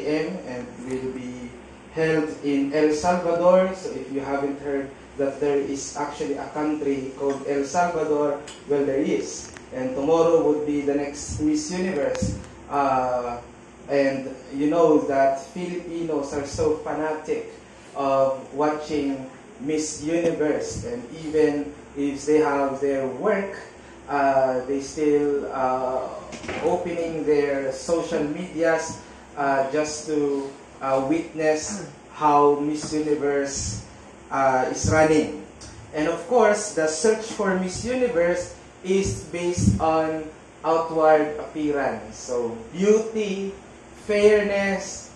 p.m. and will be held in El Salvador. So if you haven't heard that there is actually a country called El Salvador, well, there is. And tomorrow would be the next Miss Universe. And you know that Filipinos are so fanatic of watching Miss Universe, and even if they have their work, they still opening their social medias just to witness how Miss Universe is running. And of course, the search for Miss Universe is based on outward appearance. So beauty, fairness,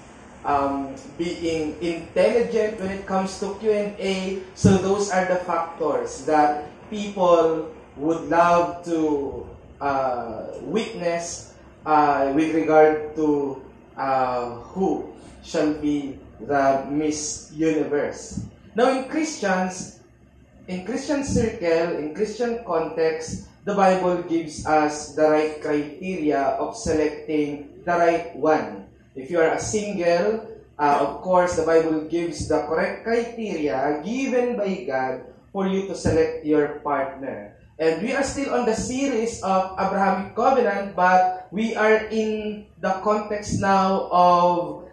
being intelligent when it comes to Q&A. So those are the factors that people would love to witness with regard to who shall be the Miss Universe. Now in Christian circle, in Christian context, the Bible gives us the right criteria of selecting the right one. If you are a single, of course, the Bible gives the correct criteria given by God for you to select your partner. And we are still on the series of Abrahamic Covenant, but we are in the context now of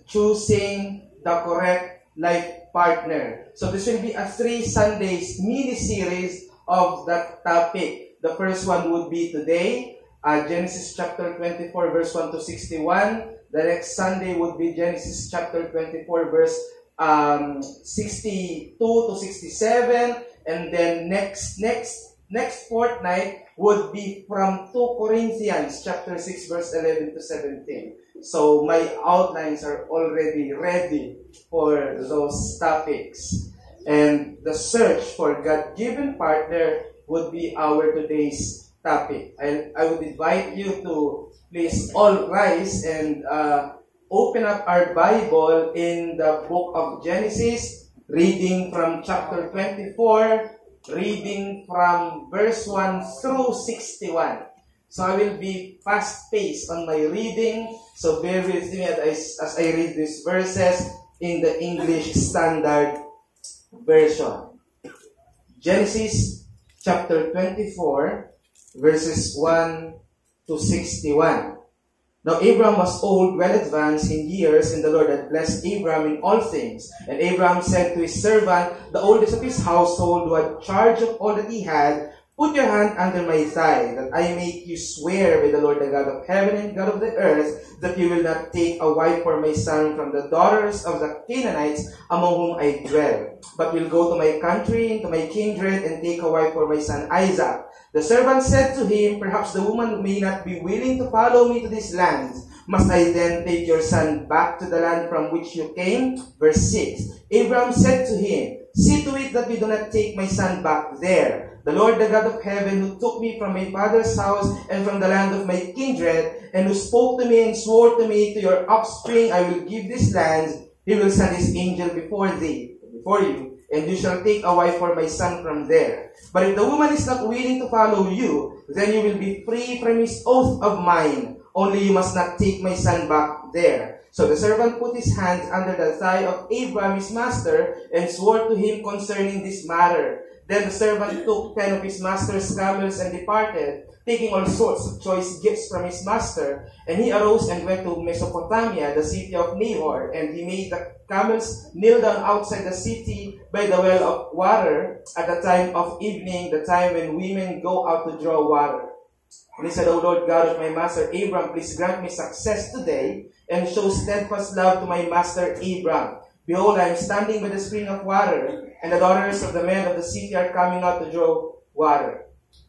choosing the correct life partner. So this will be a 3 Sundays mini-series of that topic. The first one would be today, Genesis chapter 24, verse 1 to 61. The next Sunday would be Genesis chapter 24, verse 62 to 67. And then next fortnight would be from 2 Corinthians chapter 6, verse 11 to 17. So my outlines are already ready for those topics. And the search for God-given partner would be our today's topic. I would invite you to please all rise and open up our Bible in the book of Genesis, reading from chapter 24, reading from verse 1 through 61. So I will be fast-paced on my reading, so bear with me as I read these verses in the English Standard Version. Genesis chapter 24, verses 1 to 61. Now Abram was old, well advanced in years, and the Lord had blessed Abram in all things. And Abram said to his servant, the oldest of his household, who had charge of all that he had, put your hand under my thigh, that I make you swear by the Lord, the God of heaven and God of the earth, that you will not take a wife for my son from the daughters of the Canaanites among whom I dwell, but will go to my country and to my kindred and take a wife for my son Isaac. The servant said to him, perhaps the woman may not be willing to follow me to this land. Must I then take your son back to the land from which you came? Verse 6. Abram said to him, see to it that we do not take my son back there. The Lord, the God of heaven, who took me from my father's house and from the land of my kindred, and who spoke to me and swore to me, to your offspring I will give this land, he will send his angel before you, and you shall take a wife for my son from there. But if the woman is not willing to follow you, then you will be free from his oath of mine. Only you must not take my son back there. So the servant put his hands under the thigh of Abram his master, and swore to him concerning this matter. Then the servant took 10 of his master's camels and departed, taking all sorts of choice gifts from his master. And he arose and went to Mesopotamia, the city of Nahor, and he made the camels kneel down outside the city by the well of water at the time of evening, the time when women go out to draw water. And he said, O Lord God of my master Abram, please grant me success today, and show steadfast love to my master Abram. Behold, I am standing by the spring of water, and the daughters of the men of the city are coming out to draw water.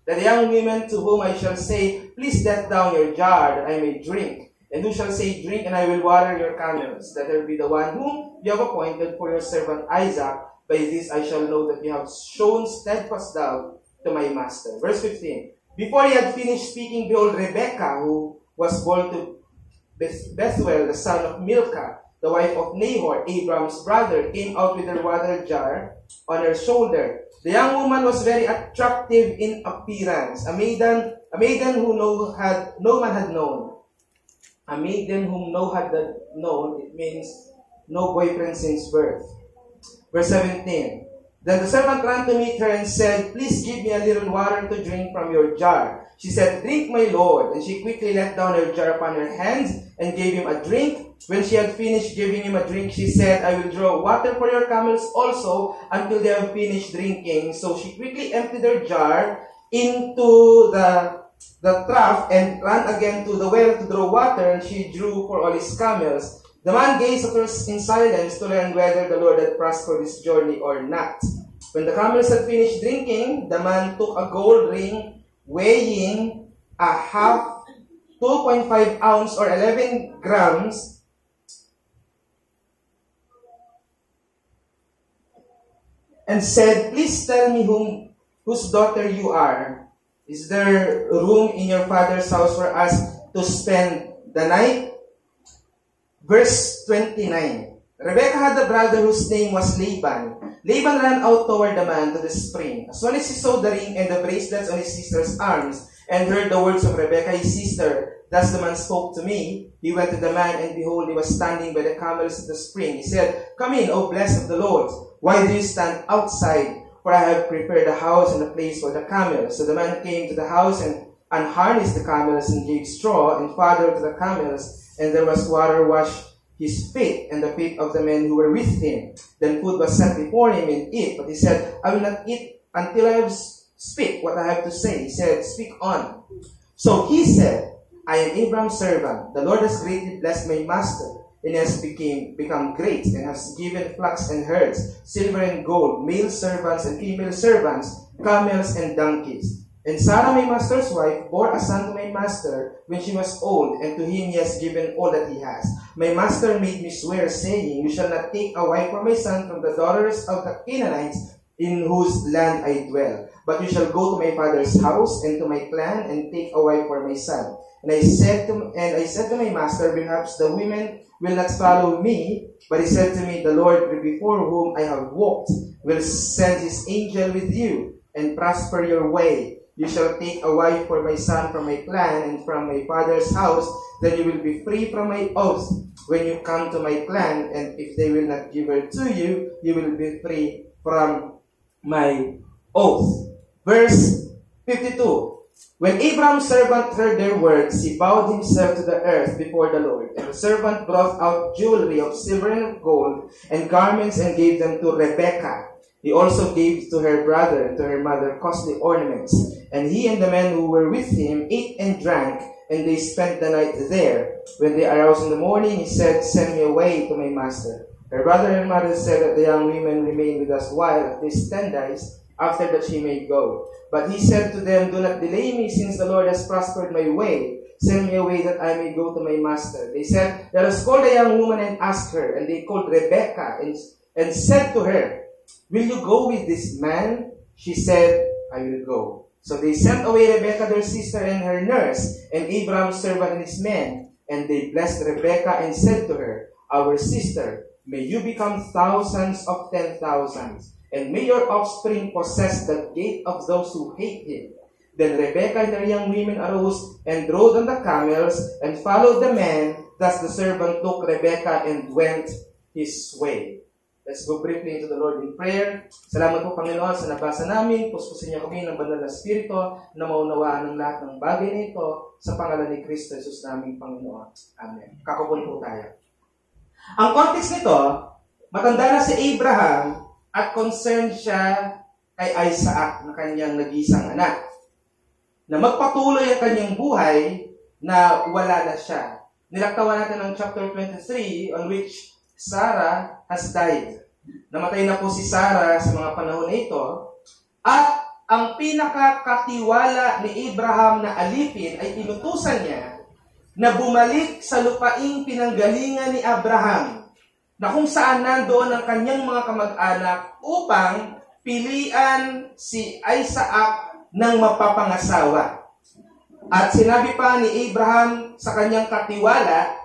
That the young women to whom I shall say, please let down your jar, that I may drink. And who shall say, drink, and I will water your camels, that there be the one whom you have appointed for your servant Isaac. By this I shall know that you have shown steadfast love to my master. Verse 15. Before he had finished speaking, behold, Rebekah, who was born to Bethuel, the son of Milcah, the wife of Nahor, Abram's brother, came out with her water jar on her shoulder. The young woman was very attractive in appearance, a maiden who no man had known. A maiden whom no had known, it means no boyfriend since birth. Verse 17. Then the servant ran to meet her and said, "Please give me a little water to drink from your jar." She said, "Drink, my lord." And she quickly let down her jar upon her hands and gave him a drink. When she had finished giving him a drink, she said, "I will draw water for your camels also until they have finished drinking." So she quickly emptied her jar into the trough and ran again to the well to draw water, and she drew for all his camels. The man gazed at her in silence to learn whether the Lord had prospered his journey or not. When the camels had finished drinking, the man took a gold ring weighing a half 2.5 ounce or 11 grams and said, "Please tell me whose daughter you are. Is there room in your father's house for us to spend the night?" Verse 29. Rebekah had a brother whose name was Laban. Laban ran out toward the man to the spring. As soon as he saw the ring and the bracelets on his sister's arms and heard the words of Rebekah his sister, "Thus the man spoke to me," he went to the man, and behold, he was standing by the camels at the spring. He said, "Come in, O blessed of the Lord. Why do you stand outside? For I have prepared a house and a place for the camels." So the man came to the house and unharnessed the camels and gave straw and fodder to the camels, and there was water washed his feet and the feet of the men who were with him. Then food was set before him and eat, but he said, "I will not eat until I have speak what I have to say." He said, "Speak on." So he said, "I am Abraham's servant. The Lord has greatly blessed my master, and has become great, and has given flocks and herds, silver and gold, male servants and female servants, camels and donkeys. And Sarah, my master's wife, bore a son to my master when she was old, and to him he has given all that he has. My master made me swear, saying, 'You shall not take a wife for my son from the daughters of the Canaanites in whose land I dwell. But you shall go to my father's house and to my clan and take a wife for my son.' And I said to my master, 'Perhaps the women will not follow me.' But he said to me, 'The Lord before whom I have walked will send his angel with you and prosper your way. You shall take a wife for my son from my clan and from my father's house. Then you will be free from my oath when you come to my clan. And if they will not give her to you, you will be free from my oath." Verse 52. When Abraham's servant heard their words, he bowed himself to the earth before the Lord. And the servant brought out jewelry of silver and gold and garments and gave them to Rebekah. He also gave to her brother and to her mother costly ornaments. And he and the men who were with him ate and drank, and they spent the night there. When they arose in the morning, he said, "Send me away to my master." Her brother and mother said that the young women remain with us while at least 10 days, after that she may go. But he said to them, "Do not delay me, since the Lord has prospered my way. Send me away that I may go to my master." They said, "Let us call the young woman and ask her." And they called Rebekah and said to her, "Will you go with this man?" She said, "I will go." So they sent away Rebekah their sister and her nurse, and Abraham's servant and his men. And they blessed Rebekah and said to her, "Our sister, may you become thousands of 10,000s, and may your offspring possess the gate of those who hate him." Then Rebekah and her young women arose and rode on the camels and followed the men. Thus the servant took Rebekah and went his way. Let's go briefly into the Lord in prayer. Salamat po, Panginoon, sa nabasa namin. Puspusin niyo kami ng banal na Espiritu na maunawaan ng lahat ng bagay na ito sa pangalan ni Kristo Jesus naming Panginoon. Amen. Kakapon po tayo. Ang context nito, matanda na si Abraham at concerned siya kay Isaac na kanyang nag-iisang anak, na magpatuloy ang kanyang buhay na wala na siya. Nilaktawan natin ang chapter 23 on which Sarah has died. Namatay na po si Sarah sa mga panahon na ito. At ang pinakakatiwala ni Abraham na alipin ay inutusan niya na bumalik sa lupaing pinanggalingan ni Abraham, na kung saan nandoon ang kanyang mga kamag-anak upang pilian si Isaac ng mapapangasawa. At sinabi pa ni Abraham sa kanyang katiwala,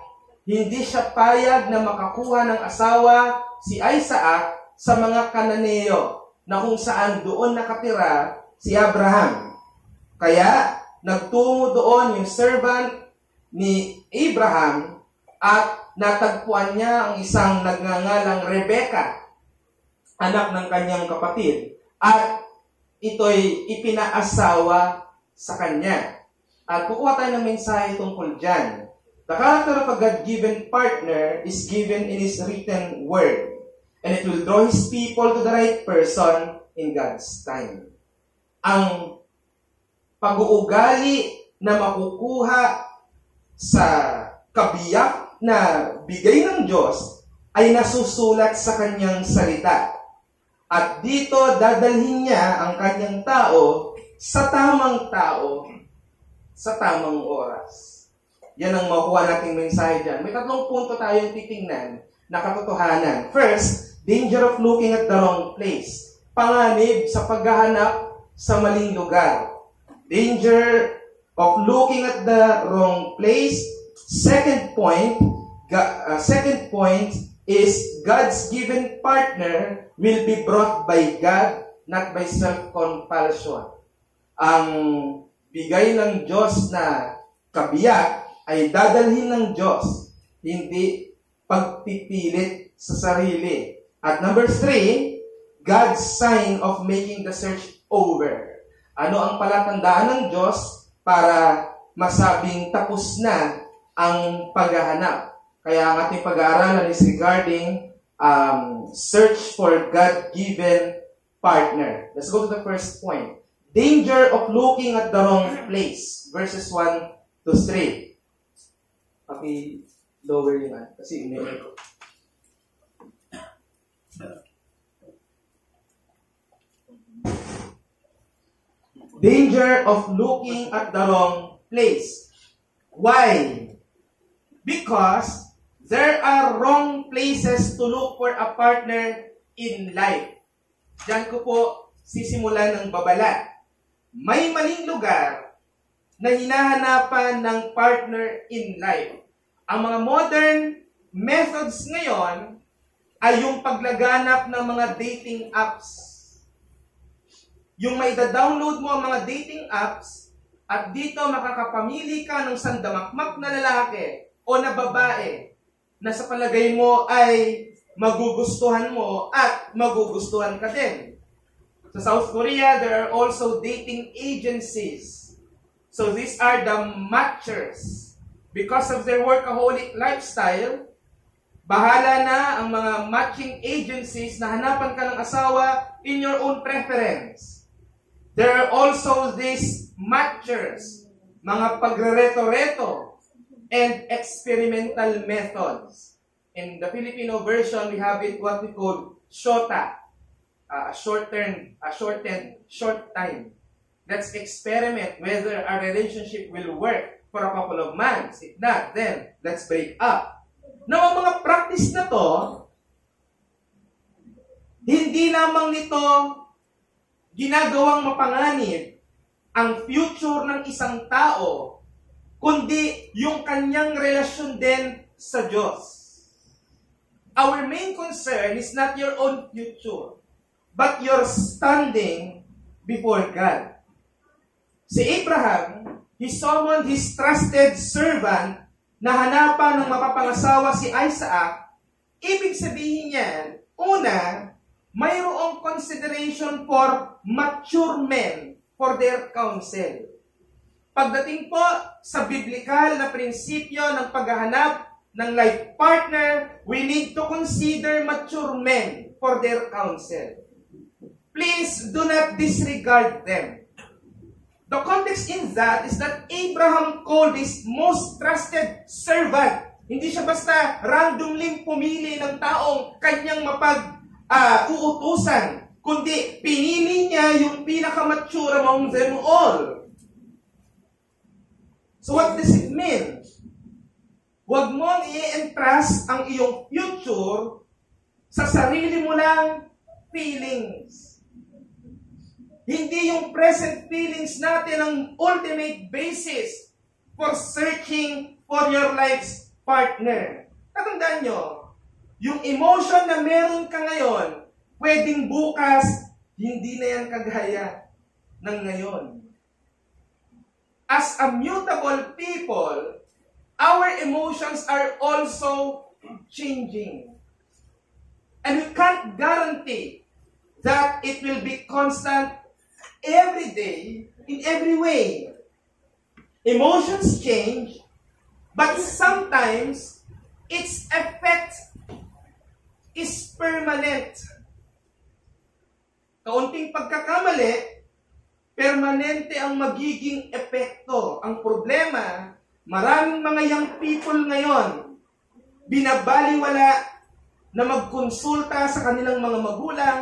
hindi siya payag na makakuha ng asawa si Isaac sa mga Kananeo na kung saan doon nakatira si Abraham. Kaya nagtungo doon yung servant ni Abraham at natagpuan niya ang isang nagngangalang Rebecca, anak ng kanyang kapatid, at ito'y ipinaasawa sa kanya. At kukuha tayo ng mensahe tungkol dyan. The character of a God-given partner is given in His written word, and it will draw His people to the right person in God's time. Ang pag-uugali na makukuha sa kabiyak na bigay ng Diyos ay nasusulat sa kanyang salita. At dito dadalhin niya ang kanyang tao sa tamang oras. Yan ang makuha nating mensahe dyan. May 3 punto tayong titingnan na katotohanan. First, danger of looking at the wrong place. Panganib sa paghahanap sa maling lugar. Danger of looking at the wrong place. Second point is God's given partner will be brought by God, not by self-compulsion. Ang bigay ng Diyos na kabiyak ay dadalhin ng Diyos, hindi pagpipilit sa sarili. At number 3, God's sign of making the search over. Ano ang palatandaan ng Diyos para masabing tapos na ang paghahanap? Kaya ang ating pag-aaralan is regarding search for God-given partner. Let's go to the first point. Danger of looking at the wrong place. Verses 1 to 3. Lower yun kasi email ko. Danger of looking at the wrong place. Why? Because there are wrong places to look for a partner in life. Diyan ko po sisimulan ng babala. May maling lugar na hinahanapan ng partner in life. Ang mga modern methods ngayon ay yung paglaganap ng mga dating apps. Yung may download mo ang mga dating apps at dito makakapamili ka ng sandamakmak na lalaki o na babae na sa palagay mo ay magugustuhan mo at magugustuhan ka din. Sa South Korea, there are also dating agencies. So these are the matchers. Because of their workaholic lifestyle, bahala na ang mga matching agencies na hanapan ka ng asawa in your own preference. There are also these matchers, mga pagrereto-reto, and experimental methods. In the Filipino version, we have it what we call shota, a short time. Let's experiment whether our relationship will work for a couple of months. If not, then let's break up. Now, ang mga practice na to, hindi lamang nito ginagawang mapanganib ang future ng isang tao, kundi yung kanyang relasyon din sa Diyos. Our main concern is not your own future, but your standing before God. Si Abraham, he summoned his trusted servant na hanapan ng mapapangasawa si Isaac. Ibig sabihin niyan, una, mayroong consideration for mature men for their counsel. Pagdating po sa biblikal na prinsipyo ng paghahanap ng life partner, we need to consider mature men for their counsel. Please do not disregard them. The context in that is that Abraham called his most trusted servant. Hindi siya basta randomly pumili ng taong kanyang uutusan, kundi pinili niya yung pinakamature among them all. So what does it mean? Huwag mong i-entrust ang iyong future sa sarili mo lang feelings. Hindi yung present feelings natin ang ultimate basis for searching for your life's partner. Tatandaan nyo, yung emotion na meron ka ngayon, pwedeng bukas, hindi na yan kagaya ng ngayon. As a mutable people, our emotions are also changing. And we can't guarantee that it will be constant every day, in every way. Emotions change, but sometimes its effect is permanent. Kaunting pagkakamali, permanente ang magiging epekto. Ang problema, maraming mga young people ngayon, binabaliwala na magkonsulta sa kanilang mga magulang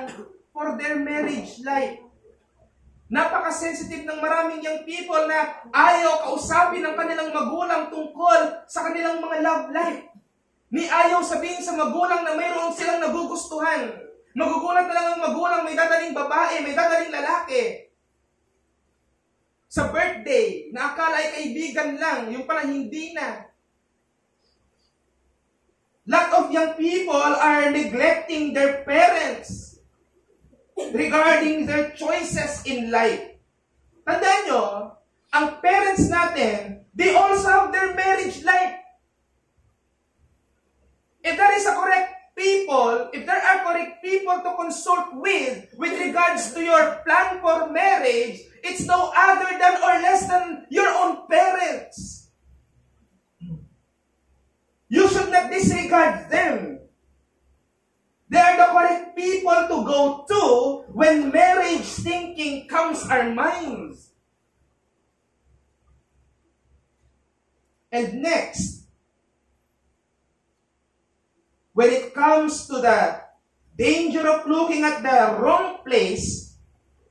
for their marriage life. Napaka-sensitive ng maraming young people na ayaw kausapin ng kanilang magulang tungkol sa kanilang mga love life. Ni ayaw sabihin sa magulang na mayroon silang nagugustuhan. Magugulat na lang ang magulang, may dadaling babae, may dadaling lalaki. Sa birthday, na akala ay kaibigan lang, yung pala hindi na. Lot of young people are neglecting their parents regarding their choices in life. Tandaan nyo, ang parents natin, they also have their marriage life. If there is a correct people, if there are correct people to consult with regards to your plan for marriage, it's no other than or less than your own parents. You should not disregard them. They are the correct people to go to when marriage thinking comes our minds. And next, when it comes to the danger of looking at the wrong place,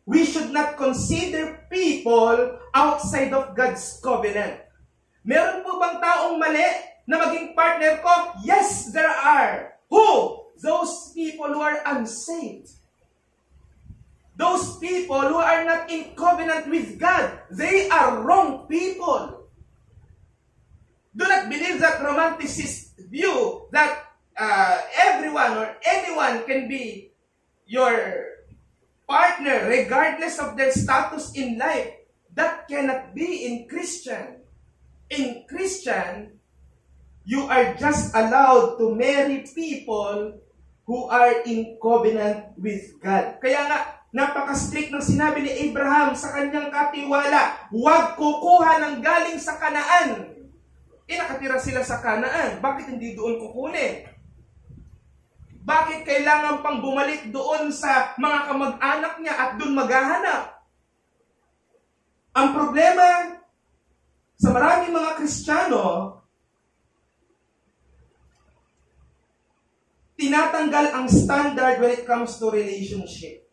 we should not consider people outside of God's covenant. Meron po bang taong mali na maging partner ko? Yes, there are. Who? Those people who are unsaved. Those people who are not in covenant with God. They are wrong people. Do not believe that romanticist view that everyone or anyone can be your partner regardless of their status in life. That cannot be in Christian. In Christian, you are just allowed to marry people who are in covenant with God. Kaya nga, napaka-strict ng sinabi ni Abraham sa kanyang katiwala, huwag kukuha ng galing sa Kanaan. Nakatira sila sa Kanaan. Bakit hindi doon kukunin? Bakit kailangan pang bumalik doon sa mga kamag-anak niya at doon maghahanap? Ang problema sa maraming mga Kristiyano, tinatanggal ang standard when it comes to relationship.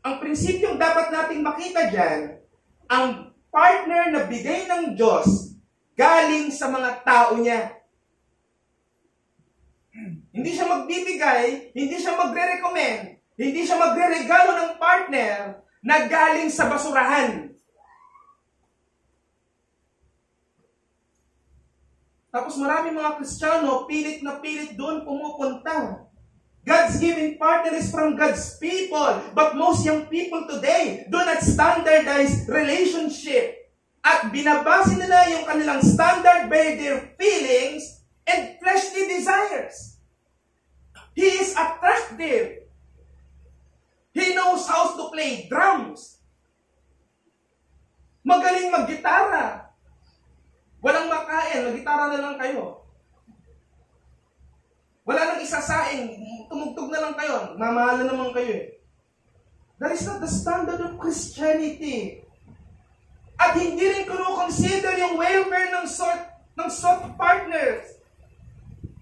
Ang prinsipyong dapat nating makita dyan, ang partner na bigay ng Diyos galing sa mga tao niya. Hindi siya magbibigay, hindi siya magre-recommend, hindi siya magre-regalo ng partner na galing sa basurahan. Tapos maraming mga Kristiyano, pilit na pilit doon pumupunta. God's given partner is from God's people. But most young people today do not standardize relationship. At binabase nila yung kanilang standard by their feelings and fleshly desires. He is attractive. He knows how to play drums. Magaling mag-gitara. Walang makain, mag-gitara na lang kayo. Wala nang isasaing, tumugtog na lang kayo. Mamahala naman kayo eh. That is not the standard of Christianity. At hindi rin kino-consider yung welfare ng soft partners.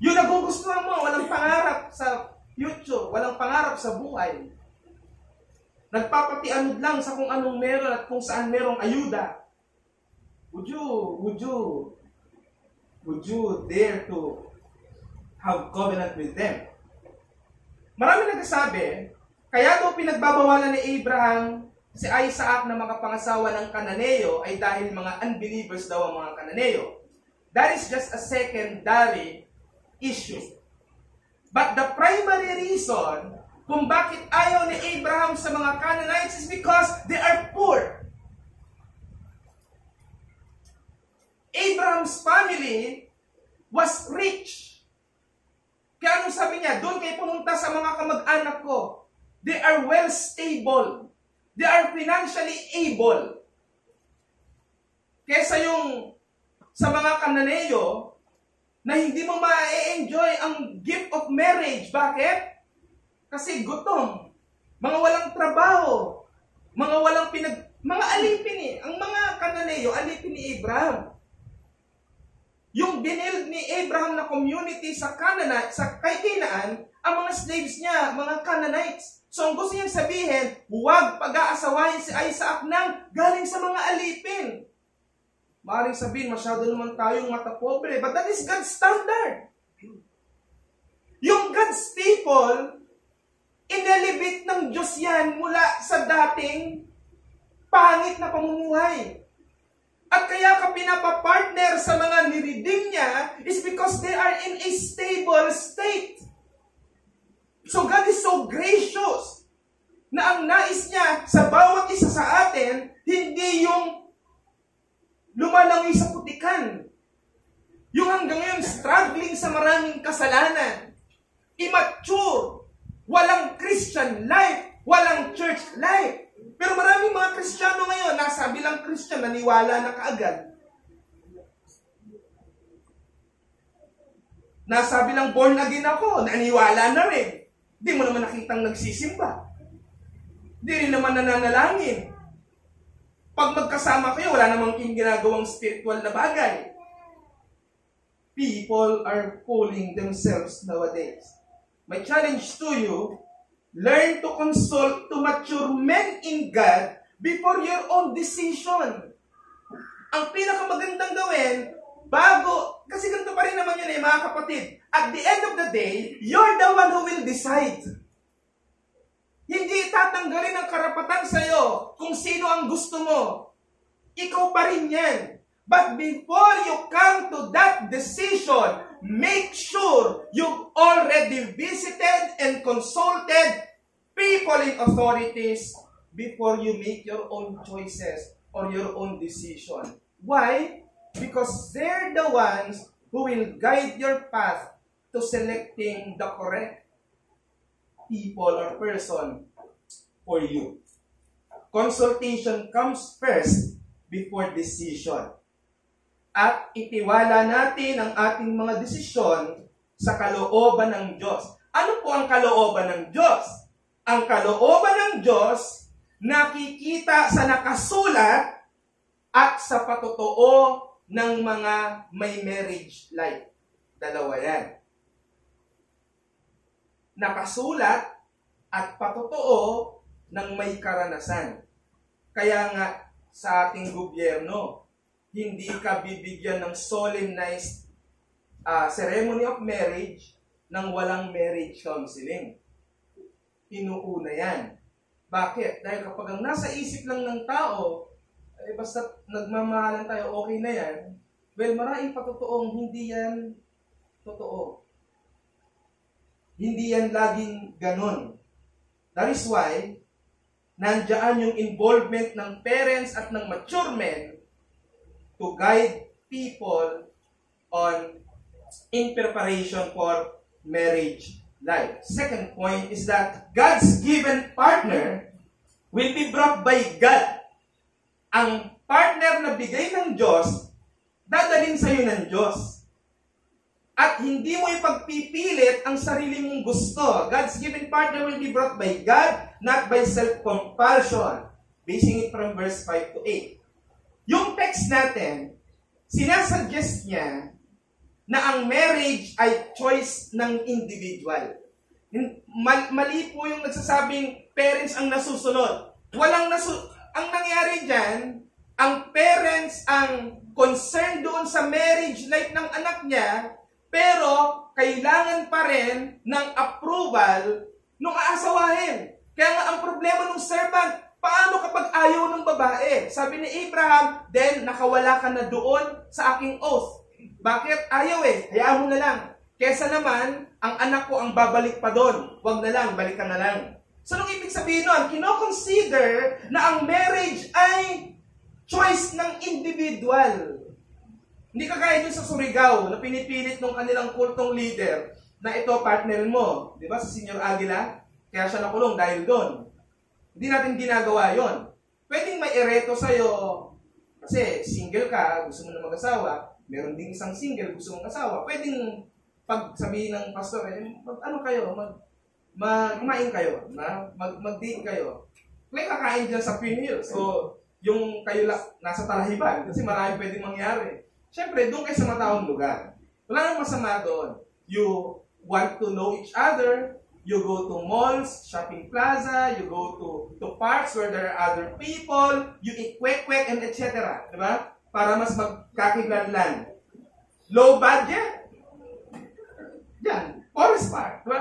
Yung nagugustuhan mo, walang pangarap sa future, walang pangarap sa buhay. Nagpapatianod lang sa kung anong meron at kung saan merong ayuda. Would you dare to have covenant with them? Marami nagsasabi, kaya daw pinagbabawalan ni Abraham si Isaac na makapangasawa ng Kananeo ay dahil mga unbelievers daw ang mga Kananeo. That is just a secondary issue. But the primary reason kung bakit ayaw ni Abraham sa mga Canaanites is because they are poor. Abraham's family was rich. Kaya anong sabi niya? Doon kayo pumunta sa mga kamag-anak ko. They are well stable. They are financially able. Kesa yung sa mga Kananeo na hindi mo ma-enjoy ang gift of marriage. Bakit? Kasi gutom. Mga walang trabaho. Mga alipin eh. Ang mga Kananeo, alipin ni Abraham. Yung binild ni Abraham na community sa kay Canaan, ang mga slaves niya, mga Canaanites. So ang gusto niyang sabihin, huwag pag-aasawahin si Isaac nang galing sa mga alipin. Maaaring sabihin, masyado naman tayong matapobre, but that is God's standard. Yung God's people, inelevate ng Diyos yan mula sa dating pangit na pamumuhay. At kaya ka pinapapartner sa mga niredeem niya is because they are in a stable state. So God is so gracious na ang nais niya sa bawat isa sa atin, hindi yung lumalangoy sa putikan. Yung hanggang ngayon struggling sa maraming kasalanan. Immature. Walang Christian life. Walang church life. Pero maraming mga Kristiyano ngayon, nasabi lang Christian, naniwala na kaagad. Nasabi lang born again ako, naniwala na rin. Di mo naman nakitang nagsisimba. Di rin naman nananalangin. Pag magkasama kayo, wala namang ginagawang spiritual na bagay. People are fooling themselves nowadays. My challenge to you, learn to consult to mature men in God before your own decision. Ang pinakamagandang gawin, kasi ganito pa rin naman yun mga kapatid. At the end of the day, you're the one who will decide. Hindi tatanggalin ang karapatan sa'yo kung sino ang gusto mo. Ikaw pa rin yan. But before you come to that decision, make sure you've already visited and consulted people in authorities before you make your own choices or your own decision. Why? Because they're the ones who will guide your path to selecting the correct people or person for you. Consultation comes first before decision. At itiwala natin ang ating mga desisyon sa kalooban ng Diyos. Ano po ang kalooban ng Diyos? Ang kalooban ng Diyos nakikita sa nakasulat at sa patotoo ng mga may marriage life. Dalawa yan. Nakasulat at patotoo ng may karanasan. Kaya nga sa ating gobyerno, hindi ka bibigyan ng solemnized ceremony of marriage nang walang marriage counseling. Inuuna yan. Bakit? Dahil kapag ang nasa isip lang ng tao, basta nagmamahalan tayo, okay na yan, well, maraming patotoong hindi yan totoo. Hindi yan laging ganon. That is why, nandiyan yung involvement ng parents at ng mature men to guide people in preparation for marriage life. Second point is that God's given partner will be brought by God. Ang partner na bigay ng Diyos, dadalhin sa iyo ng Diyos. At hindi mo ipagpipilit ang sarili mong gusto. God's given partner will be brought by God, not by self-compulsion. Basing it from verse 5 to 8. Yung text natin, sinasuggest niya na ang marriage ay choice ng individual. Mali po yung nagsasabing parents ang nasusunod. Ang nangyari dyan, ang parents ang concerned doon sa marriage life ng anak niya, pero kailangan pa rin ng approval nung aasawahin. Kaya nga ang problema ng servant, paano kapag ayaw ng babae? Sabi ni Abraham, then nakawala ka na doon sa aking oath. Bakit? Ayaw hayaan mo na lang. Kesa naman, ang anak ko ang babalik pa doon. Huwag na lang, balikan na lang. So, anong ibig sabihin nun? Kino-consider na ang marriage ay choice ng individual. Hindi kagaya dun sa Surigao na pinipilit ng kanilang kultong leader na ito partnerin mo. Di ba? Sa Senior Aguila, kaya siya nakulong dahil doon. Hindi natin ginagawa yon. Pwedeng may ereto sa'yo kasi single ka, gusto mo na mag-asawa. Meron ding isang single, gusto mong asawa. Pwedeng pag sabihin ng pastor, ano kayo, kumain kayo, mag-date kayo. May kakain dyan sa Twin Hills. So, yung kayo nasa Talahiban kasi marami pwedeng mangyari. Siyempre, doon kayo sa mataong lugar. Wala nang masama doon. You want to know each other, you go to malls, shopping plaza, you go to parks where there are other people, you eat kwek-kwek and etc. Diba? Para mas magkakiglanlan. Low budget? Yan. Forest Park. Diba?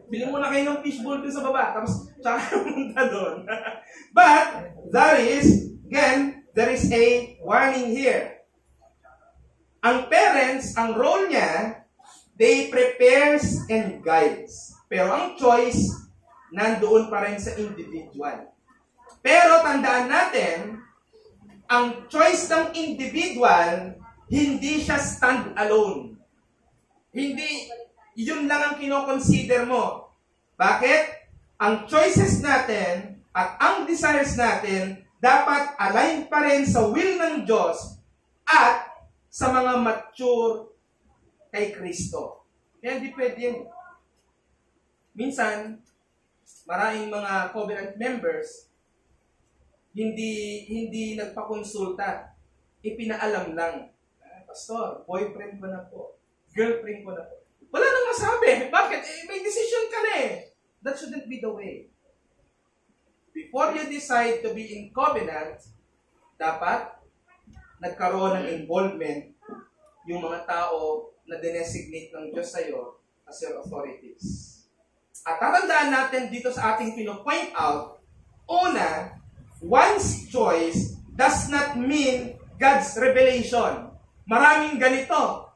Bili muna kayo ng fishbowl dun sa baba, tapos tsaka pumunta doon. But, there is a warning here. Ang parents, ang role niya, they prepares and guides. Pero ang choice, nandoon pa rin sa individual. Pero tandaan natin, ang choice ng individual, hindi siya stand-alone. Hindi, yun lang ang kinoconsider mo. Bakit? Ang choices natin at ang desires natin dapat align pa rin sa will ng Diyos at sa mga mature kay Kristo. Kaya hindi pwede yan. Minsan, maraming mga covenant members hindi nagpakonsulta. Ipinaalam lang. Pastor, boyfriend ko na po. Girlfriend ko na po. Wala nang masabi. Bakit? May decision ka na eh. That shouldn't be the way. Before you decide to be in covenant, dapat nagkaroon ng involvement yung mga tao na dinesignate ng Diyos sa'yo as your authorities. At tatandaan natin dito sa ating pino-point out, una, one's choice does not mean God's revelation. Maraming ganito.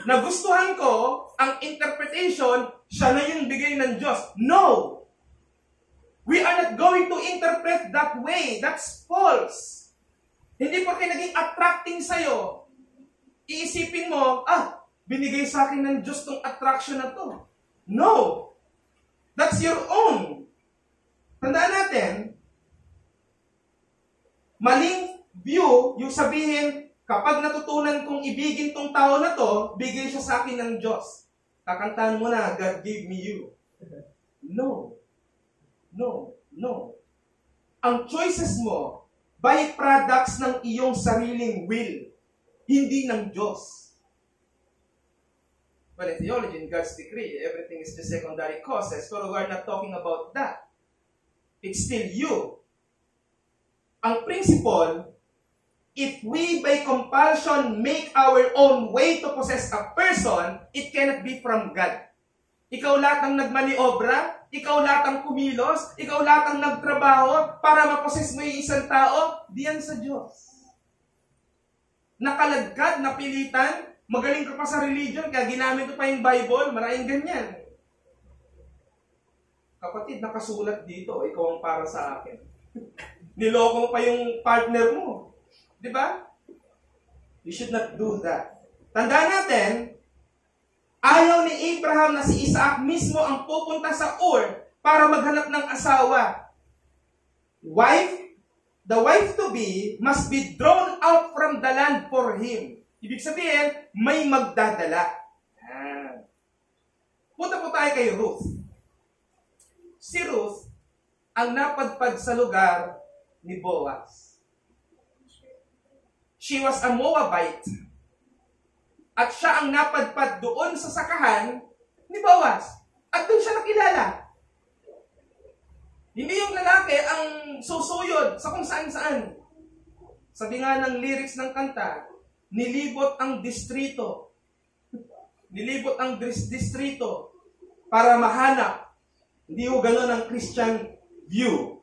Nagustuhan ko ang interpretation, siya na yung bigay ng Diyos. No! We are not going to interpret that way. That's false. Hindi pa kayo naging attracting sa'yo. Iisipin mo, binigay sa akin ng Diyos tong attraction na to. No! That's your own. Tandaan natin, maling view, yung sabihin, kapag natutunan kong ibigin tong tao na to, bigay siya sa akin ng Diyos. Kakantahan mo na, God gave me you. No. No. No. Ang choices mo, byproducts ng iyong sariling will, hindi ng Diyos. Well, in theology, in God's decree, everything is just secondary causes, pero we're not talking about that. It's still you. Ang principle, if we by compulsion make our own way to possess a person, it cannot be from God. Ikaw lahat ang nagmaniobra, ikaw lahat ang kumilos, ikaw lahat ang nagtrabaho para maposes mo yung isang tao, diyan sa Diyos. Nakalagkad, napilitan, magaling ka pa sa religion, kaya ginamit ko pa yung Bible, maraming ganyan. Kapatid, nakasulat dito, ikaw ang para sa akin. Niloko mo pa yung partner mo. Di ba? You should not do that. Tandaan natin, ayaw ni Abraham na si Isaac mismo ang pupunta sa Ur para maghanap ng asawa. The wife-to-be must be drawn out from the land for him. Ibig sabihin, may magdadala. Punta po tayo kay Ruth. Si Ruth ang napadpad sa lugar ni Boaz. She was a Moabite. At siya ang napadpad doon sa sakahan ni Boaz. At doon siya nakilala. Hindi yung lalaki ang susuyod sa kung saan-saan. Sabi nga ng lyrics ng kanta, nilibot ang distrito. Nilibot ang distrito para mahanap. Hindi yung gano'n ang Christian view.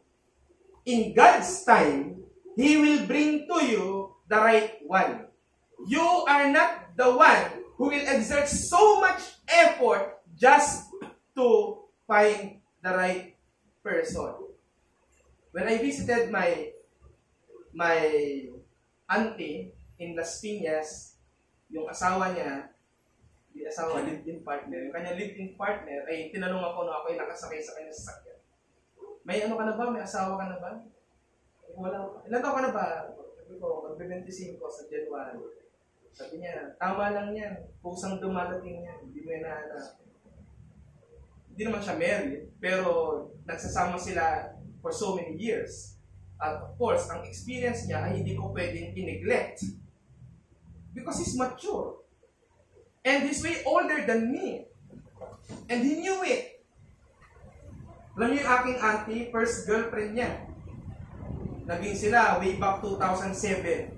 In God's time, He will bring to you the right one. You are not the one who will exert so much effort just to find the right person. When I visited my auntie in Las Piñas, yung asawa niya, live-in partner, yung kanya live-in partner, ay tinanong ako na ako ay nakasakay sa kanya sasakyan. May ano ka na ba? May asawa ka na ba? Wala. Ilan taon ka na ba? Sabi ko, mag-25 sa January. Sabi niya, tama lang yan. Kusang dumadating yan. Hindi mo yan nahanap. Hindi naman siya married, pero nagsasama sila for so many years. At of course, ang experience niya ay hindi ko pwedeng i-neglect. Because he's mature. And he's way older than me. And he knew it. Alam niyo yung aking auntie, first girlfriend niya. Naging sila way back 2007.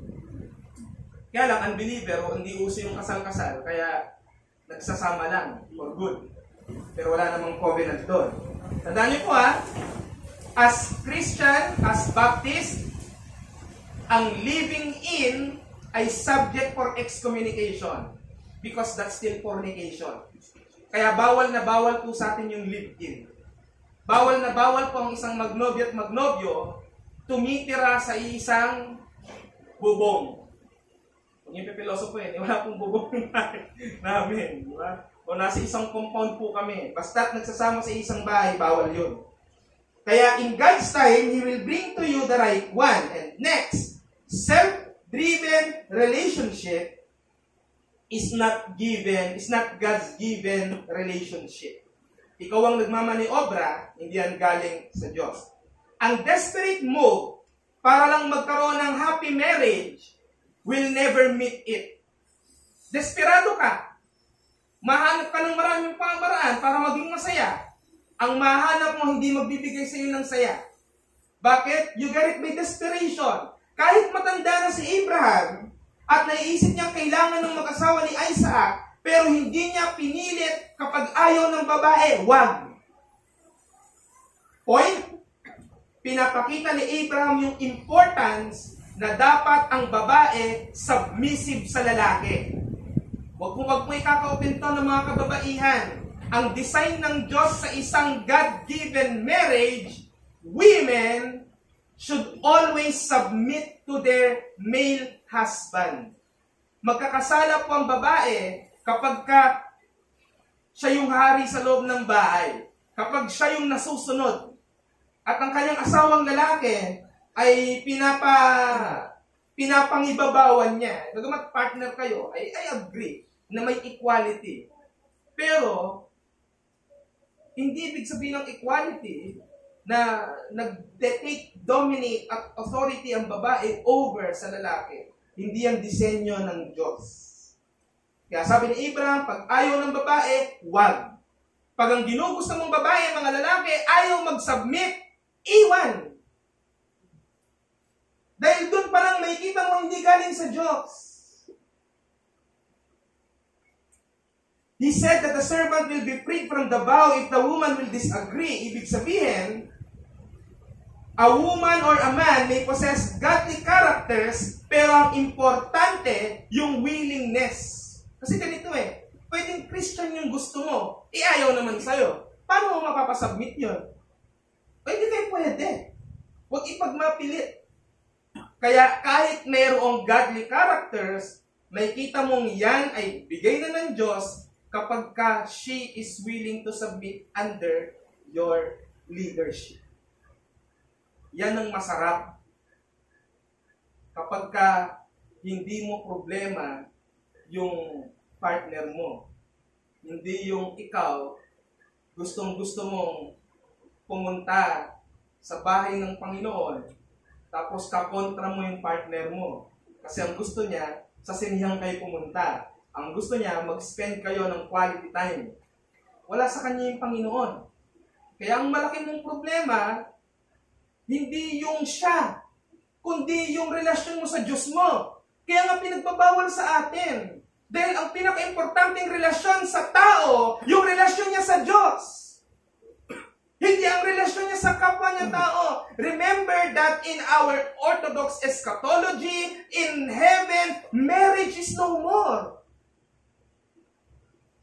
Kaya lang, unbeliever o hindi uso yung kasal-kasal, kaya nagsasama lang for good. Pero wala namang covenant doon. Tandaan niyo po as Christian, as Baptist, ang living in ay subject for excommunication because that's still fornication. Kaya bawal na bawal po sa atin yung live-in. Bawal na bawal po ang isang magnobyo at magnobyo tumitira sa isang bubong. Kung yung pipiloso po wala pong bubong namin. Diba? O nasa isang compound po kami. Basta't nagsasama sa isang bahay, bawal yun. Kaya in God's time, He will bring to you the right one. And next, self-driven relationship is not God's given relationship. Ikaw ang nagmamaniobra, hindi yan galing sa Diyos. Ang desperate move para lang magkaroon ng happy marriage will never meet it. Desperado ka. Mahanap ka ng maraming pamaraan para maging masaya. Ang mahanap mo hindi magbibigay sa iyo ng saya. Bakit? You get it by desperation. Kahit matanda na si Abraham at naiisip niya kailangan ng mag-asawa ni Isaac, pero hindi niya pinilit kapag ayaw ng babae, wag. Point? Pinapakita ni Abraham yung importance na dapat ang babae submissive sa lalaki. Wag mo ikakaupin to ng mga kababaihan. Ang design ng Diyos sa isang God-given marriage, women should always submit to their male husband. Magkakasala po ang babae kapag siya yung hari sa loob ng bahay. Kapag siya yung nasusunod. At ang kanyang asawang lalaki ay pinapangibabawan niya. Bagamat partner kayo, I agree na may equality. Pero, hindi ibig sabihin ng equality na nag-take, dominate at authority ang babae over sa lalaki. Hindi ang disenyo ng Diyos. Kaya sabi ni Abraham, pag ayaw ng babae, wag. Pag ang ginugusto mong babae, mga lalaki, ayaw mag-submit, iwan. Dahil doon pa lang makikita mo hindi galing sa Diyos. He said that the servant will be freed from the vow if the woman will disagree. Ibig sabihin, a woman or a man may possess godly characters, pero ang importante, yung willingness. Kasi ganito pwedeng Christian yung gusto mo, ayaw naman sa'yo. Paano mo mapapasubmit yun? Pwede. Huwag ipagmapilit. Kaya kahit mayroong godly characters, makikita mong yan ay bigay na ng Diyos kapag she is willing to submit under your leadership. Yan ang masarap. Kapag hindi mo problema yung partner mo. Hindi yung ikaw, gustong-gusto mong pumunta sa bahay ng Panginoon, tapos kakontra mo yung partner mo. Kasi ang gusto niya, sa sinihang kayo pumunta. Ang gusto niya, mag-spend kayo ng quality time. Wala sa kanya yung Panginoon. Kaya ang malaki mong problema, hindi yung siya, kundi yung relasyon mo sa Diyos mo. Kaya nga pinagbabawal sa atin. Dahil ang pinaka-importanting relasyon sa tao, yung relasyon niya sa Diyos. Hindi ang relasyon niya sa kapwa niya tao. Remember that in our Orthodox eschatology, in heaven, marriage is no more.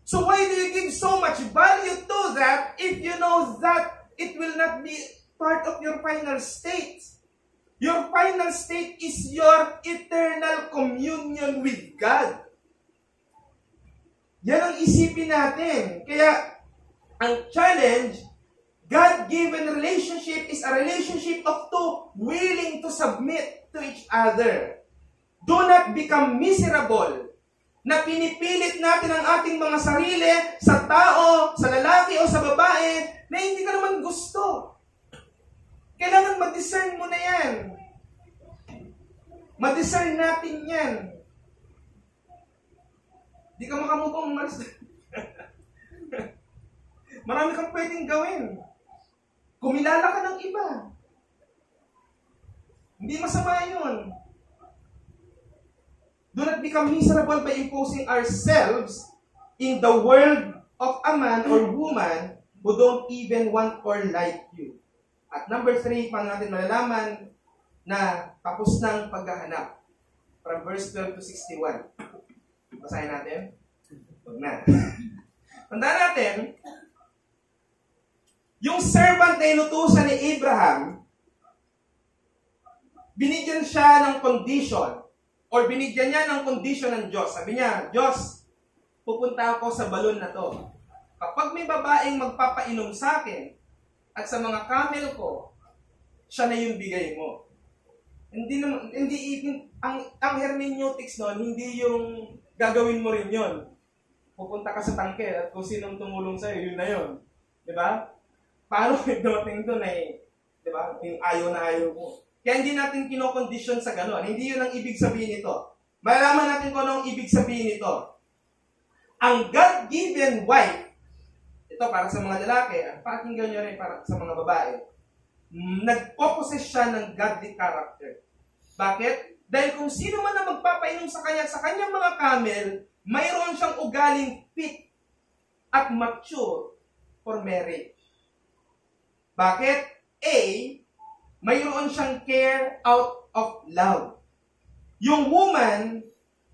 So why do you give so much value to that if you know that it will not be part of your final state? Your final state is your eternal communion with God. Yan ang isipin natin. Kaya, ang challenge, God-given relationship is a relationship of two willing to submit to each other. Do not become miserable na pinipilit natin ang ating mga sarili sa tao, sa lalaki o sa babae na hindi ka naman gusto. Kailangan ma-discern mo na yan. Ma-discern natin yan. Di ka makamukong umalis. Marami kang pwedeng gawin. Kumilala ka ng iba. Hindi masama yun. Do not become miserable by imposing ourselves in the world of a man or woman who don't even want or like you. At number 3, paano natin malalaman na tapos ng paghahanap? From verse 12 to 61. Basahin natin. Huwag na. Tandaan natin, yung servant na inutusan ni Abraham, binigyan siya ng condition. Or binigyan niya ng condition ng Diyos. Sabi niya, Diyos, pupunta ako sa balon na to. Kapag may babaeng magpapainom sa akin at sa mga camel ko, siya na yung bigay mo. Ang hermeneutics noon, hindi yung gagawin mo rin yon. Pupunta ka sa tangke at kung sinong tumulong sa'yo, yun na yun. Diba? Paano may dumating doon ay, diba? Yung ayaw na ayaw mo. Kaya hindi natin kinokondisyon sa gano'n. Hindi yun ang ibig sabihin nito. Malalaman natin kung anong ibig sabihin nito. Ang God-given wife, ito para sa mga lalaki, at pakinggan nyo rin para sa mga babae, nag-possess siya ng godly character. Bakit? Dahil kung sino man na magpapainom sa kanyang mga camel, mayroon siyang ugaling fit at mature for marriage. Bakit? A, mayroon siyang care out of love. Yung woman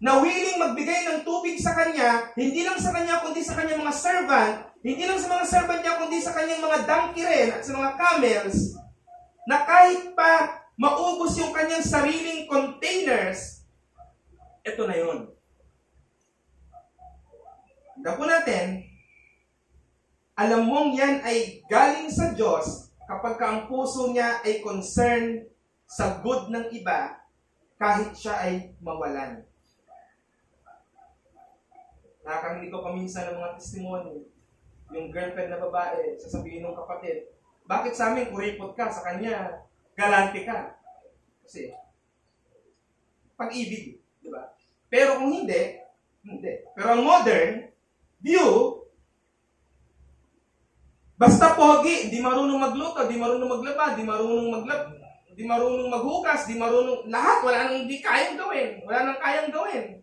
na willing magbigay ng tubig sa kanya, hindi lang sa kanya kundi sa kanyang mga servant, hindi lang sa mga servant niya kundi sa kanyang mga donkey rin at sa mga camels, na kahit pa maubos yung kanyang sariling containers, ito na yun. Handa po natin, alam mong yan ay galing sa Diyos kapag ang puso niya ay concerned sa good ng iba, kahit siya ay mawalan. Nakakarinig ko paminsan ng mga testimony, yung girlfriend na babae, sasabihin ng kapatid, bakit sa amin kuripot ka, sa kanya galante ka? Kasi, pag-ibig, di ba? Pero kung hindi. Pero ang modern view, basta pogi, di marunong magluto, di marunong maglaba, di marunong maghugas, di marunong lahat, wala nang di kayang gawin. Wala nang kayang gawin.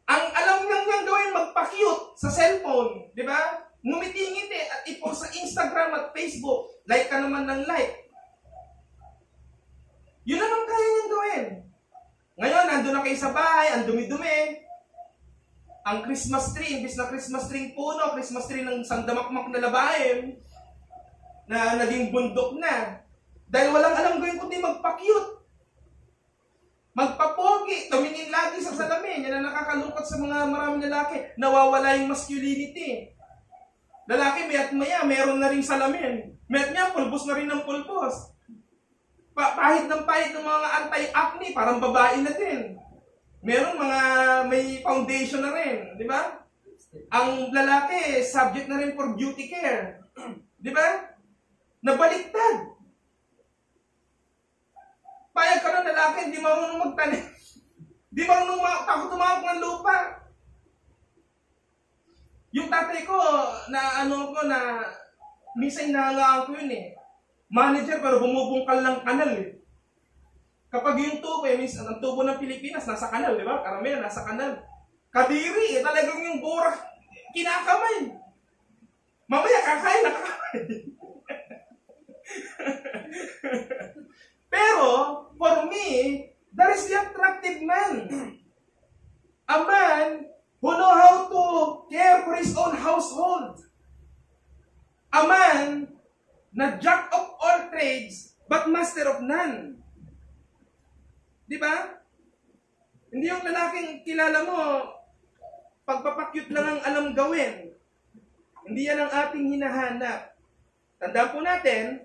Ang alam niyang gawin, magpa-cute sa cellphone, di ba? Ngumiti-ngiti at i-post sa Instagram at Facebook. Like ka naman ng like. Yun naman kaya niyang gawin. Ngayon, nandun na kayo sa bahay, ang dumi-dumi. Ang Christmas tree, imbis na Christmas tree puno, Christmas tree ng sandamakmak na labahin, na naging bundok na. Dahil walang alam gawin kundi magpa-cute. Magpapogi, tumingin lagi sa salamin. Yan ang nakakalungkot sa mga maraming lalaki. Nawawala yung masculinity. Lalaki, mayat maya, meron na rin salamin. Mayat niya, pulbos na rin ng pulbos. Pahit ng mga anti-acne, parang babae na din. Meron mga may foundation na rin, di ba? Ang lalaki, subject na rin for beauty care. Di ba? Nabaliktad. Payag ka ng lalaki, hindi marunong magtanim. Hindi marunong takot tumawag ng lupa. Yung tatay ko, na minsan inahangaan ko yun eh. Manager pero bumubungkal ng kanal eh. Kapag yung tubo, minsan ang tubo ng Pilipinas nasa kanal, di ba? Karamihan nasa kanal. Kadiri, talagang yung burak kinakamay. Mamaya kakain, nakakamay. Pero, for me, there is the attractive man. A man who know how to care for his own household. A man na jack of all trades, but master of none. Di ba? Hindi yung lalaking kilala mo, pagpapakyut lang ang alam gawin. Hindi yan ang ating hinahanap. Tandaan po natin,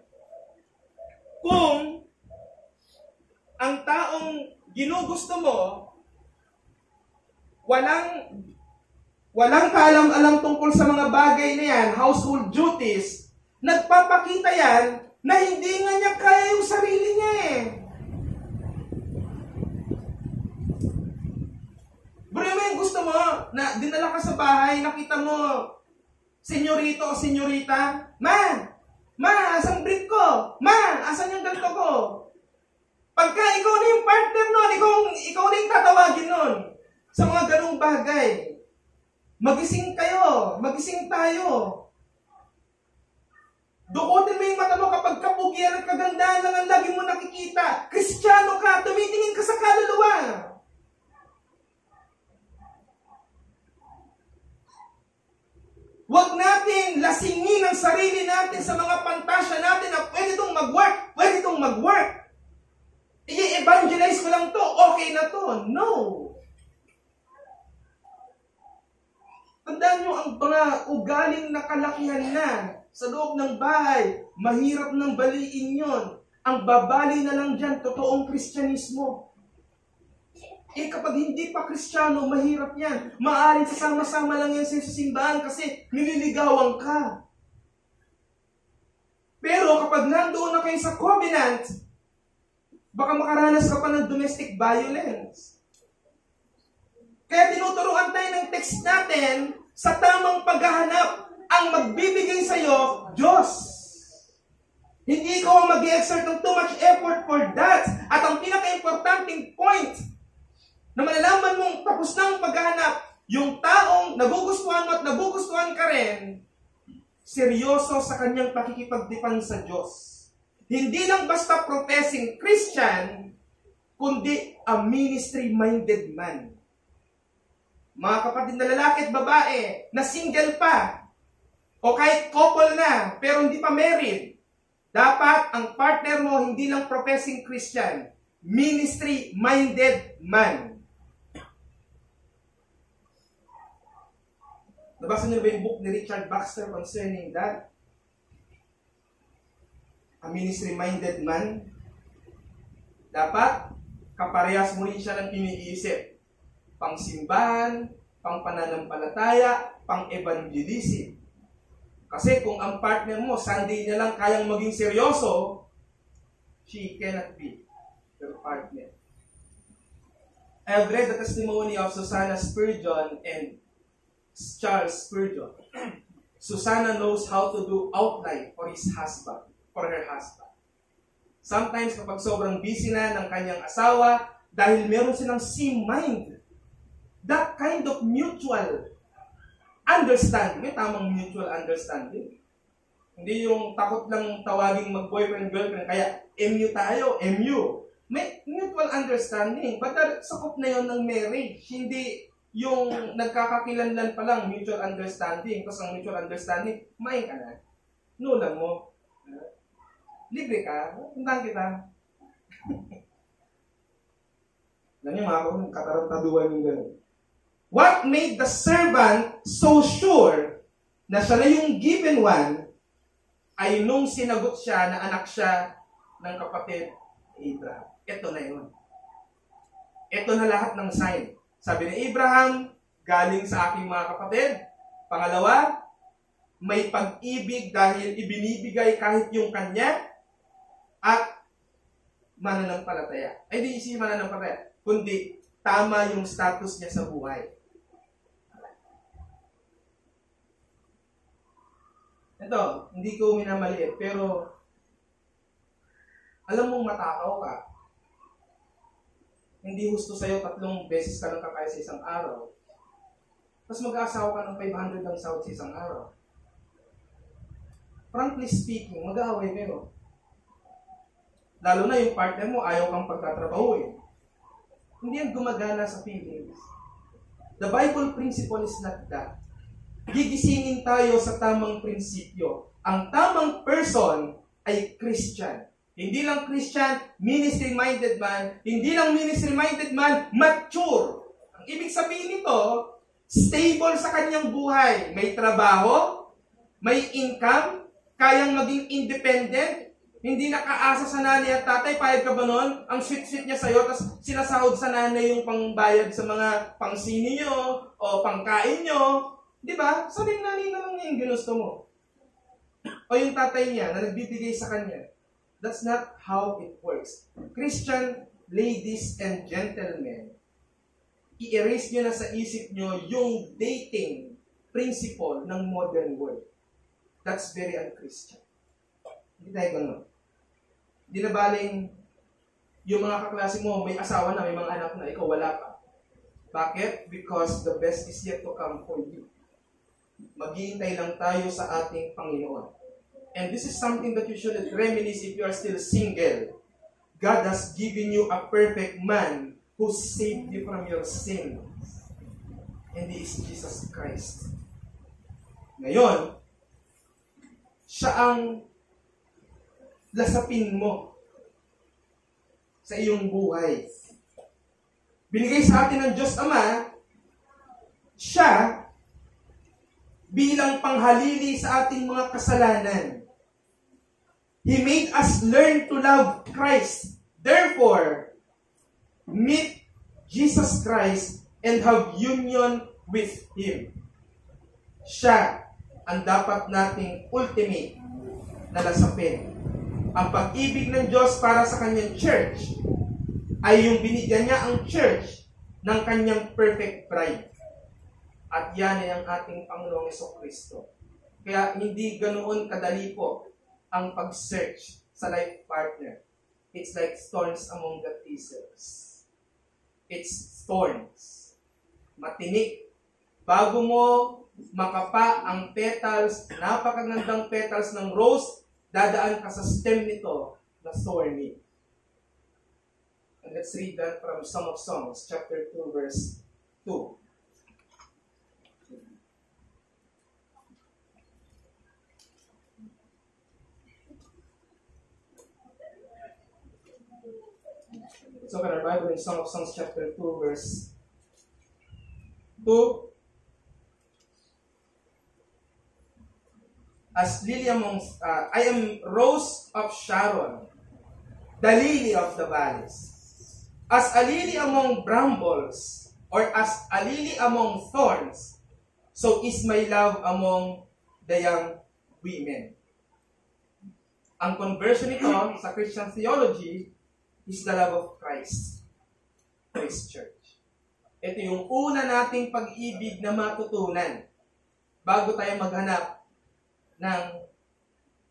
kung ang taong ginugusto mo, walang kaalam-alam tungkol sa mga bagay na yan, household duties, nagpapakita yan na hindi nga niya kaya yung sarili niya eh. Bro, yung gusto mo na dinala ka sa bahay, nakita mo, senyorito o senyorita, Ma, asan brief ko? Ma, asan yung ganito ko? Pagka ikaw na yung partner nun, ikaw na yung tatawagin nun. Sa mga ganong bagay. Magising kayo, magising tayo. Dukutin mo yung mata mo kapag kapugian at kagandahan lang ang lagi mo nakikita. Kristiyano ka, tumitingin ka sa kaluluwa. Huwag natin lasingin ang sarili natin sa mga pantasya natin na pwede itong mag-work. I-evangelize ko lang to, okay na to. No. Tandaan nyo, ang mga ugaling nakalakihan na sa loob ng bahay, mahirap nang baliin yon. Ang babali na lang dyan, totoong Kristyanismo. Kapag hindi pa Kristiyano, mahirap yan. Maaaring sasama-sama lang yan sa simbahan kasi nililigawan ka. Pero kapag nandoon na kayo sa covenant, baka makaranas ka pa ng domestic violence. Kaya tinuturuan tayo ng text natin sa tamang paghahanap. Ang magbibigay sa iyo, Diyos. Hindi ikaw ang mag-exert ng too much effort for that. At ang pinaka-importanting point na malalaman mong tapos na ang paghahanap, yung taong nagugustuhan mo at nagugustuhan ka rin, seryoso sa kanyang pakikipagdipan sa Diyos. Hindi lang basta professing Christian, kundi a ministry-minded man. Mga kapatid na lalaki at babae, na single pa, o kahit couple na, pero hindi pa married, dapat ang partner mo hindi lang professing Christian, ministry-minded man. Nabasa niyo ba yung book ni Richard Baxter concerning that? A ministry-minded man. Dapat, kaparehas mo rin siya ng iniisip. Pang-simbahan, pang-pananampalataya, pang-evangelism. Kasi kung ang partner mo, Sunday na lang kayang maging seryoso, she cannot be your partner. I have read the testimony of Susanna Spurgeon and Charles Spurgeon. Susanna knows how to do outline for her husband. Sometimes kapag sobrang busy na ng kanyang asawa, dahil meron silang same mind, that kind of mutual understanding, may tamang mutual understanding. Hindi yung takot lang tawaging mag-boyfriend-girlfriend, kaya MU tayo, MU. May mutual understanding, but sakop na yon ng marriage, hindi yung nagkakakilanlan pa lang, mutual understanding. Tapos ang mutual understanding, kumain ka na. Nulang mo. Libre ka. Puntahan kita. Alam niyo mga kung katarantaduhan yung gano'n. What made the servant so sure na siya na yung given one ay nung sinagot siya na anak siya ng kapatid Abraham. Ito na yun. Ito na lahat ng sign. Sabi ni Abraham, galing sa aking mga kapatid. Pangalawa, may pag-ibig dahil ibinibigay kahit yung kanya. At mananampalataya. Ay, di isip mananampalataya. Kundi, tama yung status niya sa buhay. Ito, hindi ko minamaliit, pero alam mong matakaw ka. Hindi gusto sa'yo 3 beses ka lang kakain sa isang araw. Tapos mag-aasawa ka ng 500 ang sahod sa isang araw. Frankly speaking, mag-aaway kayo. Lalo na yung partner mo, ayaw kang pagtatrabahuin. Hindi yan gumagana sa feelings. The Bible principle is not that. Gigisingin tayo sa tamang prinsipyo. Ang tamang person ay Christian. Hindi lang Christian, ministry-minded man. Hindi lang ministry-minded man, mature. Ang ibig sabihin nito, stable sa kanyang buhay, may trabaho, may income, kayang maging independent, hindi nakaasa sa nanay at tatay. Payag ka ba nun? Ang sweet-sweet niya sa'yo, tapos sinasahod sa nanay yung pangbayad sa mga pangsini nyo o pangkain nyo. Di ba? Sabi ng nanay na lang niya yung ginusto mo. O yung tatay niya na nagbibigay sa kanya. That's not how it works. Christian ladies and gentlemen, i-erase nyo na sa isip nyo yung dating principle ng modern world. That's very un-Christian. Hindi tayo ganun. Hindi na baling yung mga kaklase mo, may asawa na, may mga anak na, ikaw wala pa. Bakit? Because the best is yet to come for you. Maghihintay lang tayo sa ating Panginoon. And this is something that you should reminisce if you are still single. God has given you a perfect man who saved you from your sins. And He is Jesus Christ. Ngayon, siya ang lasapin mo sa iyong buhay. Binigay sa atin ng Diyos Ama, siya bilang panghalili sa ating mga kasalanan. He made us learn to love Christ. Therefore, meet Jesus Christ and have union with Him. Siya ang dapat nating ultimate na lasapin. Ang pag-ibig ng Diyos para sa kanyang church ay yung binigyan niya ang church ng kanyang perfect bride. At yan ay ang ating Panginoong Jesucristo. Kaya hindi ganoon kadali po ang pag-search sa life partner. It's like thorns among the thistles. It's thorns. Matinik. Bago mo makapa ang petals, napakagandang petals ng rose, dadaan ka sa stem nito na thorny. And let's read that from Song of Songs, chapter 2, verse 2. Let's open our Bible in Song of Songs, chapter 2, verse 2. As lily among, I am rose of Sharon, the lily of the valleys. As a lily among brambles, or as a lily among thorns, so is my love among the young women. Ang conversion nito sa Christian theology is the love of Christ to His church. Ito yung una nating pag-ibig na matutunan bago tayo maghanap ng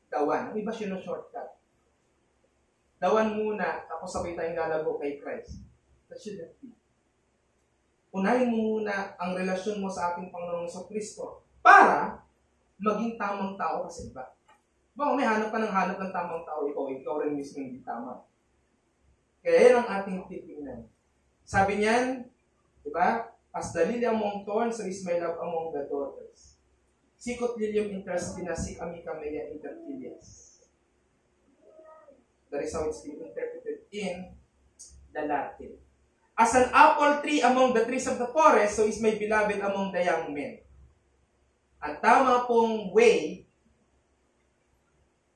dawan. Ang iba shortcut. Dawan muna, tapos sabay tayong lalago kay Christ. That shouldn't be. Unahin mo muna ang relasyon mo sa ating Panginoong Jesucristo para maging tamang tao ka sa iba. Baka may hanap ka ng tamang tao, ikaw rin mismo hindi tama. Kaya yan ang ating titingnan. Sabi niyan, di ba? As the lily among thorns, so is my love among the daughters. Sikot lilium interspina, sik amica mea interfilias. That is how it's been interpreted in the Latin. As an apple tree among the trees of the forest, so is my beloved among the young men. Ang tama pong way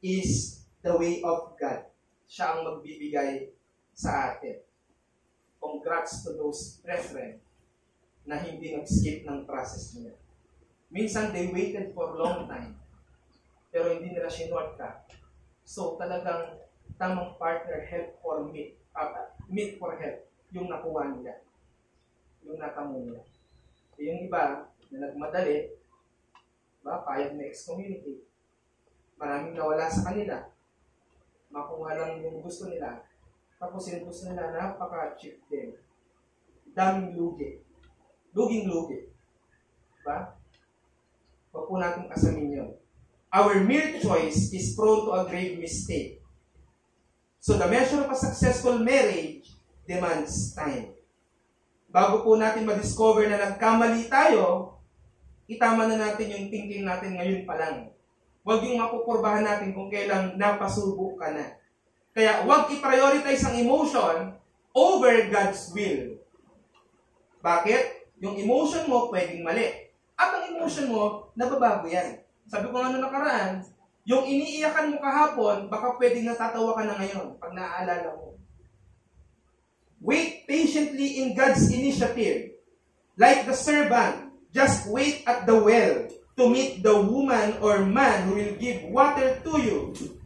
is the way of God. Siya ang magbibigay sa atin. Congrats to those brethren na hindi nag-skip ng process niya. Minsan, they waited for a long time, pero hindi nila shortcut. So, talagang tamang partner, help for meet for help, yung nakuha nila, yung natamo nila. Yung iba, na nagmadali, payag na excommunicate. Maraming nawala sa kanila. Makuha lang yung gusto nila. Tapos yung gusto nila, napaka-cheap din. Daming lugi. Luging-lugi. Diba? Huwag po natin kasamin yun. Our mere choice is prone to a grave mistake. So the measure of a successful marriage demands time. Bago po natin ma-discover na nagkamali tayo, itama na natin yung thinking natin ngayon pa lang. Huwag yung mapuporbahan natin kung kailang napasubo ka na. Kaya huwag i-prioritize ang emotion over God's will. Bakit? Yung emotion mo, pwedeng mali. At ang emotion mo, nababago yan. Sabi ko nga nung nakaraan, yung iniiyakan mo kahapon, baka pwedeng natatawa ka na ngayon pag naaalala mo. Wait patiently in God's initiative. Like the servant, just wait at the well to meet the woman or man who will give water to you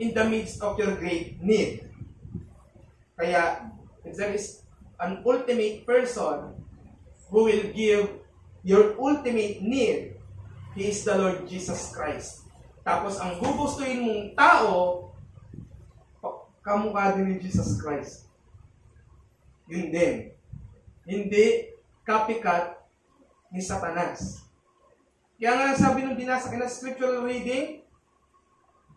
in the midst of your great need. Kaya, if there is an ultimate person who will give your ultimate need, He is the Lord Jesus Christ. Tapos ang gugustuhin mong tao, kamukha din ni Jesus Christ. Yun din. Hindi copycat ni Satanas. Kaya nga sabi nung binasa na scriptural reading,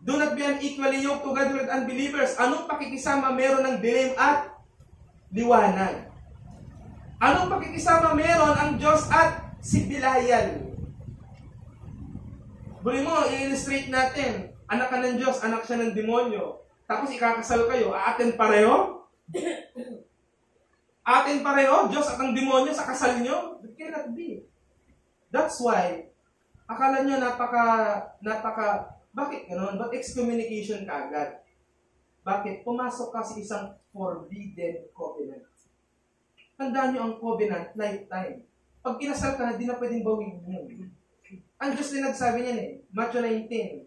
do not be unequally yoked together with unbelievers. Anong pakikisama meron ng dilim at liwanag? Anong pakikisama meron ang Diyos at sibilayan? Buli mo, i-illustrate natin. Anak ka ng Diyos, anak siya ng demonyo. Tapos ikakasal kayo, aaten pareho? Atin pareho, Diyos at ang demonyo sa kasal nyo? It cannot be. That's why, akala nyo bakit gano'n? Ba't excommunication ka agad? Bakit? Pumasok ka sa isang forbidden covenant. Tandaan nyo ang covenant, lifetime. Pag kinasal ka na, di na pwedeng bawin yun. Ang Diyos din nagsabi niyan Matthew 19.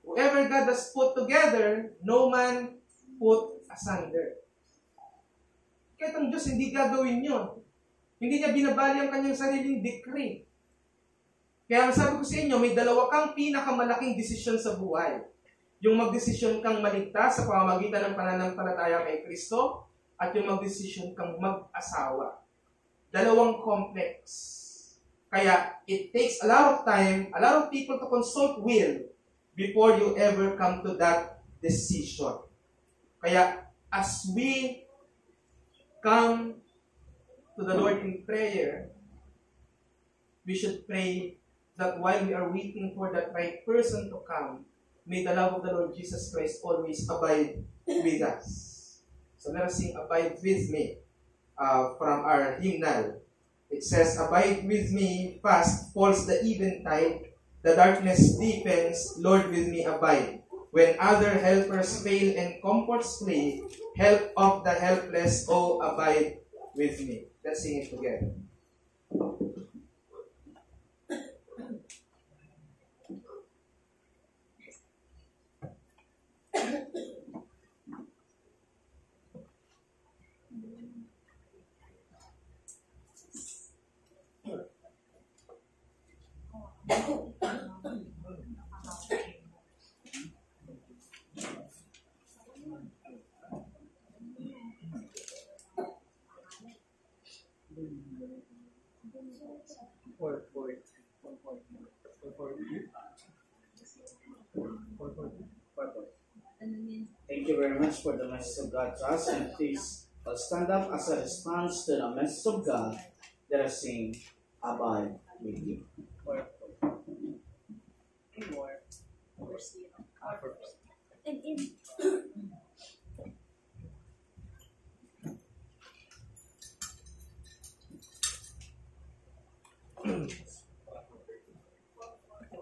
Whoever God has put together, no man put asunder. Kahit ang Diyos hindi gagawin yun. Hindi niya binabali ang kanyang sariling decree. Kaya ang sabi ko sa inyo, may dalawa kang pinakamalaking desisyon sa buhay. Yung magdesisyon kang maligtas sa pamamagitan ng pananampalataya kay Kristo at yung magdesisyon kang mag-asawa. Dalawang complex. Kaya, it takes a lot of time, a lot of people to consult will before you ever come to that decision. Kaya, as we come to the Lord in prayer, we should pray that while we are waiting for that right person to come, may the love of the Lord Jesus Christ always abide with us. So let us sing Abide With Me from our hymnal. It says, abide with me, fast falls the eventide, the darkness deepens, Lord with me abide. When other helpers fail and comforts flee, help of the helpless, oh, abide with me. Let's sing it together. Thank you very much for the message of God to us, and please stand up as a response to the message of God. Let us sing Abide With You. And in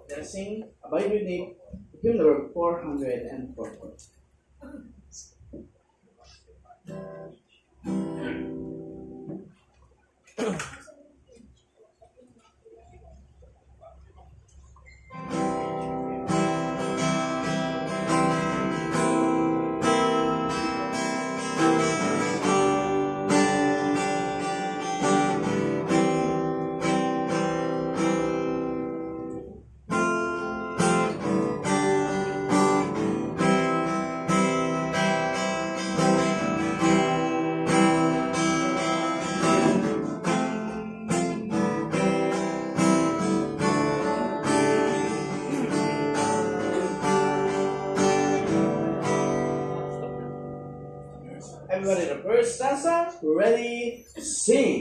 Let us sing Abide With Me, hymn number 404. Everybody, the first stanza, ready, sing.